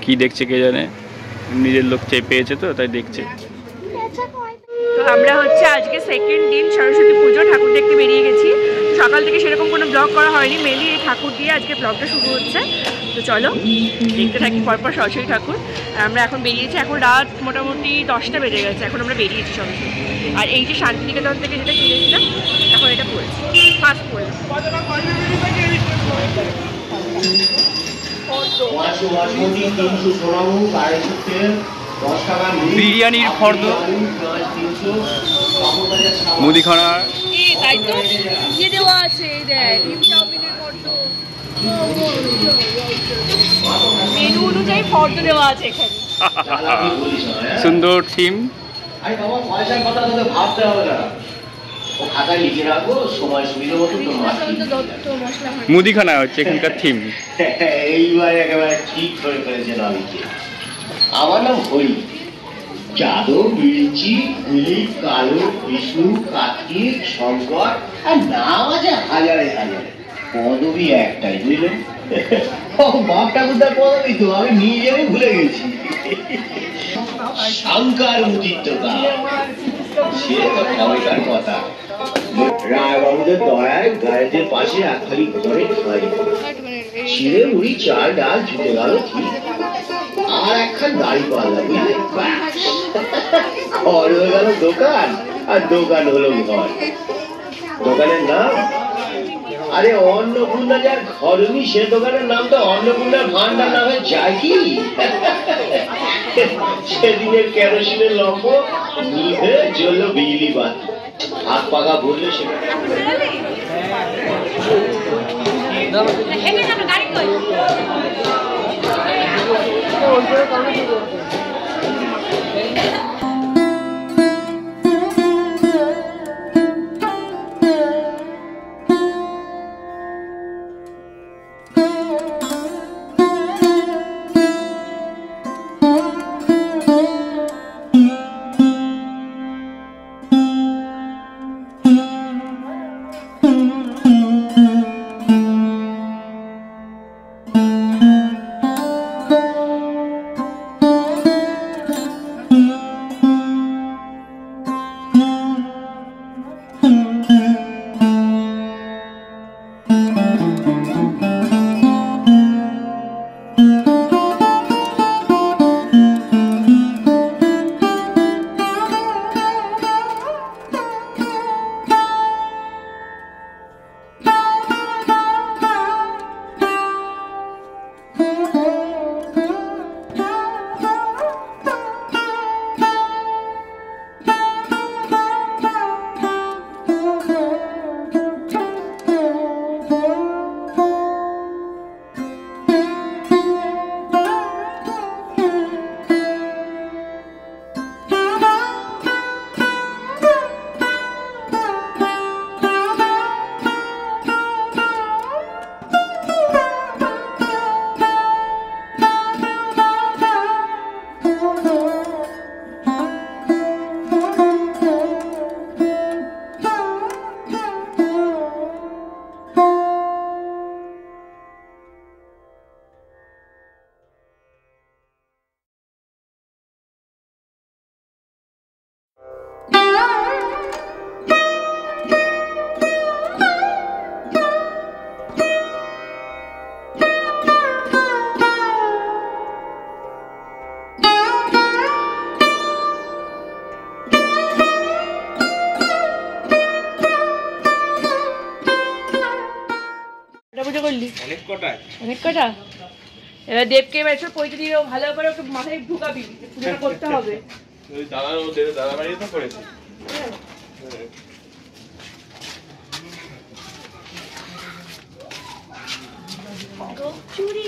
কি দেখছে কে জানে, নিজের লোক পেয়েছে তো তাই দেখছে। তো আমরা হচ্ছে আজকে সেকেন্ড দিন সরস্বতী পুজো, ঠাকুর দেখতে বেরিয়ে গেছি। সকাল থেকে সেরকম কোনো ব্লগ করা হয়নি, মেনলি এই ঠাকুর দিয়ে আজকে ব্লগটা শুরু হচ্ছে। তো চলো দেখতে থাকি পরপর সরস্বতী ঠাকুর। আমরা এখন বেরিয়েছি, এখন রাত মোটামুটি 10টা বেজে গেছে, এখন আমরা বেরিয়েছি সরস্বতী। আর এই যে শান্তিনিকেতন থেকে যেটা কিনেছিলাম এখন এটা পড়েছি, ফার্স্ট পড়লাম। বিরিয়ানির ফর্দ, মুদিখানা তাই তো ইয়ে দেওয়া আছে, ডিম চাউমিনের ফর্দ, মেনু অনুযায়ী ফর্দ দেওয়া আছে এখানে। সুন্দর থিম। মুদিখানা হচ্ছে এখানকার থিম। এইবার একেবারে ঠিক করে ফেলেছেন অনেকে। আমার নাম হরি যাদব, মির্চি, দিলীপ, কালু, বিষ্ণু, কার্তিক, শঙ্কর, আর নাম আছে হাজারে হাজারে, পদবি একটাই, বুঝলেন? বাপ ঠাকুরদার পদবি তো আমি নিজেই ভুলে গেছি। শঙ্কর মুচিত্রকার, সে তো কবেকার কথা। রায়বাবুদের দয়ায় গ্যারেজের পাশে একখালি ঘরে ঠাঁই, ছিঁড়ে মুড়ি চাল ডাল জুটে গেল ঠিক, আর একখান দাড়ি পাল্লা, বুঝলে? ঘর হয়ে গেল দোকান, আর দোকান হলো ঘর। দোকানের নাম আরে অন্নপূর্ণা, যার ঘরনি সে দোকানের নাম তো অন্নপূর্ণা ভান্ডার নামে যায় কি? সেদিনের কেরোসিনের লম্ব নিভে জ্বলল বিজলি বাতি, হাত পাকা বললে সে অনেক কটা। এবার দেবকে এবার একটু পয়সা দিয়ে ভালো করে ওকে মাথায় ঢুকাবি, পুজোটা করতে হবে। দাদা বাড়ি তো করেছে। চুরি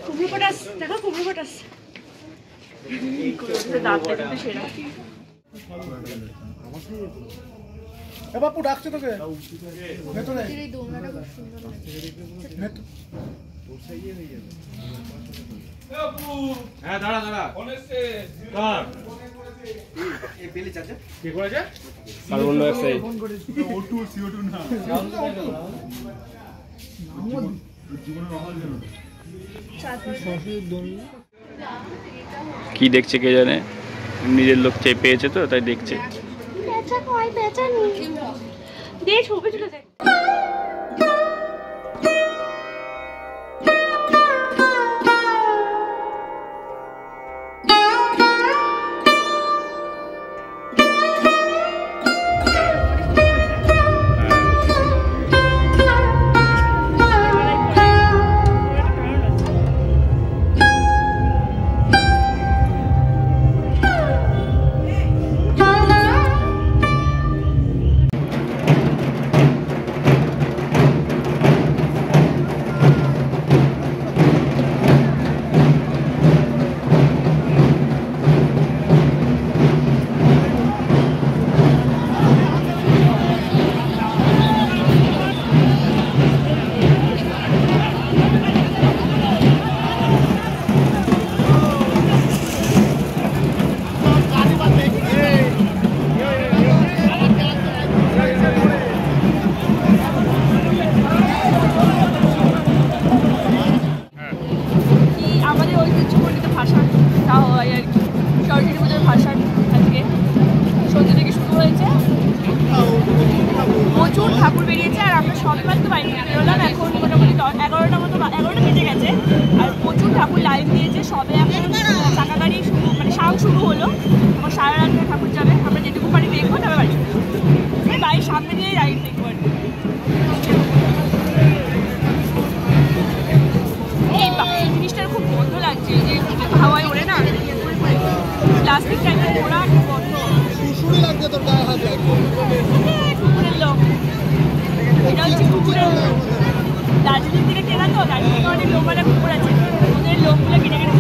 কুমড়ো পটাস, দেখো কুমড়ো পটাস দাঁতটা কিন্তু সেরা। বাপু ডাকছে তোকে ভেতরে। হ্যাঁ দাঁড়া দাঁড়া। কার্বন ডাই অক্সাইড কি দেখছে কে জানে, নিজের লোক চেয়ে পেয়েছে তো তাই দেখছে। প্রচুর ঠাকুর বেরিয়েছে আর আমরা সকাল তো বাইরে থেকে বেরোলাম, এখন মোটামুটি 11টা মতো 11টা বেজে গেছে আর প্রচুর ঠাকুর লাইন দিয়েছে। সবে এখন চাকা গাড়ি শুরু মানে সাউন্ড শুরু হলো, আমার সারা রাত ঠাকুর যাবে, আমরা যেটুকু পারি দেখবো তবে বাড়ি বাড়ির সামনে দিয়েই রাইড দেখবো আর এই জিনিসটার খুব বন্ধ লাগছে, যে হাওয়ায় ওড়ে না প্লাস্টিক টাইপের ওরা খুব বন্ধ কুকুরের লোক। এটা হচ্ছে কুকুরের লোক, দার্জিলিং থেকে কেনা তো, দার্জিলিং অনেক লোকওয়ালা কুকুর আছে, ওদের লোকগুলো কিনে কিনে